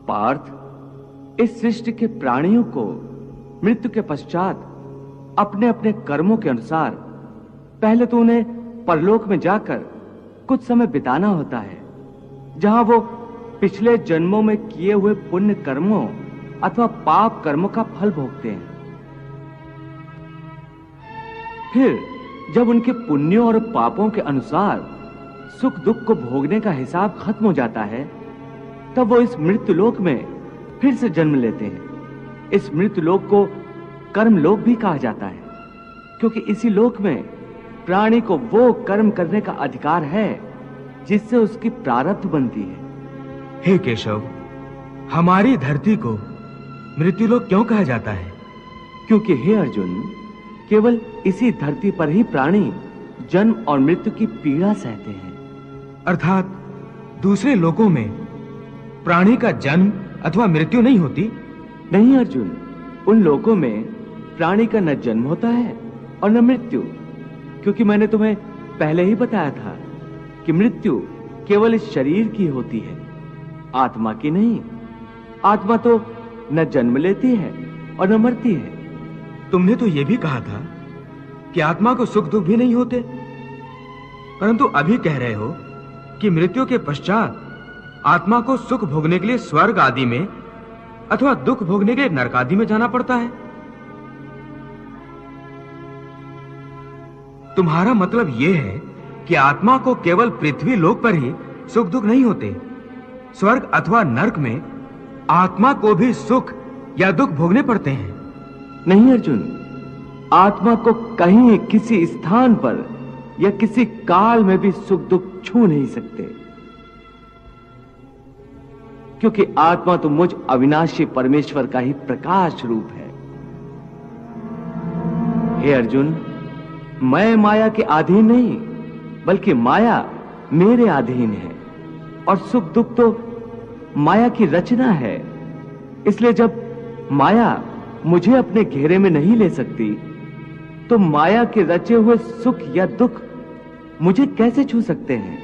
पार्थ, इस सृष्टि के प्राणियों को मृत्यु के पश्चात अपने अपने कर्मों के अनुसार पहले तो उन्हें परलोक में जाकर कुछ समय बिताना होता है, जहां वो पिछले जन्मों में किए हुए पुण्य कर्मों अथवा पाप कर्मों का फल भोगते हैं। फिर जब उनके पुण्यों और पापों के अनुसार सुख दुख को भोगने का हिसाब खत्म हो जाता है, तब वो इस मृत्यु लोक में फिर से जन्म लेते हैं। इस मृत्यु लोक को कर्म लोक भी कहा जाता है, क्योंकि इसी लोक में प्राणी को वो कर्म करने का अधिकार है जिससे उसकी प्रारब्ध बनती है। हे केशव, हमारी धरती को मृत्युलोक क्यों कहा जाता है? क्योंकि हे अर्जुन, केवल इसी धरती पर ही प्राणी जन्म और मृत्यु की पीड़ा सहते हैं। अर्थात दूसरे लोकों में प्राणी का जन्म अथवा मृत्यु नहीं होती? नहीं अर्जुन, उन लोकों में प्राणी का न जन्म होता है और न मृत्यु, क्योंकि मैंने तुम्हें पहले ही बताया था कि मृत्यु केवल इस शरीर की होती है, आत्मा की नहीं। आत्मा तो न जन्म लेती है और न मरती है। तुमने तो यह भी कहा था कि आत्मा को सुख दुख भी नहीं होते, परंतु अभी कह रहे हो कि मृत्यु के पश्चात आत्मा को सुख भोगने के लिए स्वर्ग आदि में अथवा दुख भोगने के लिए नरक आदि में जाना पड़ता है। तुम्हारा मतलब यह है कि आत्मा को केवल पृथ्वी लोक पर ही सुख दुख नहीं होते, स्वर्ग अथवा नरक में आत्मा को भी सुख या दुख भोगने पड़ते हैं? नहीं अर्जुन, आत्मा को कहीं किसी स्थान पर या किसी काल में भी सुख दुख छू नहीं सकते, क्योंकि आत्मा तो मुझ अविनाशी परमेश्वर का ही प्रकाश रूप है। हे अर्जुन, मैं माया के अधीन नहीं, बल्कि माया मेरे अधीन है, और सुख दुख तो माया की रचना है। इसलिए जब माया मुझे अपने घेरे में नहीं ले सकती, तो माया के रचे हुए सुख या दुख मुझे कैसे छू सकते हैं?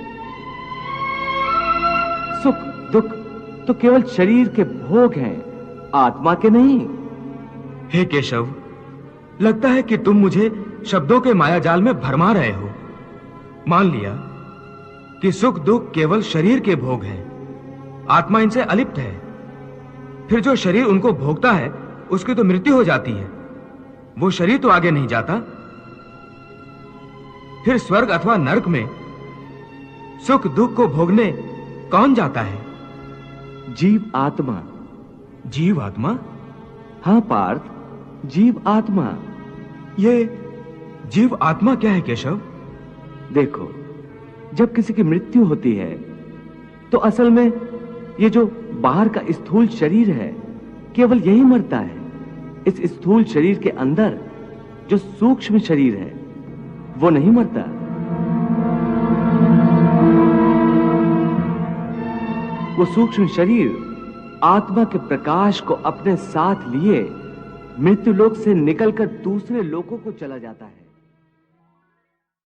सुख दुख तो केवल शरीर के भोग हैं, आत्मा के नहीं। हे केशव, लगता है कि तुम मुझे शब्दों के माया जाल में भरमा रहे हो। मान लिया कि सुख दुख केवल शरीर के भोग हैं, आत्मा इनसे अलिप्त है। फिर जो शरीर उनको भोगता है उसकी तो मृत्यु हो जाती है, वो शरीर तो आगे नहीं जाता। फिर स्वर्ग अथवा नरक में सुख दुख को भोगने कौन जाता है? जीव आत्मा। जीव आत्मा? हां पार्थ, जीव आत्मा। ये जीव आत्मा क्या है केशव? देखो, जब किसी की मृत्यु होती है तो असल में ये जो बाहर का स्थूल शरीर है केवल यही मरता है। इस स्थूल शरीर के अंदर जो सूक्ष्म शरीर है वो नहीं मरता। वो सूक्ष्म शरीर आत्मा के प्रकाश को अपने साथ लिए मृत्यु लोक से निकलकर दूसरे लोकों को चला जाता है।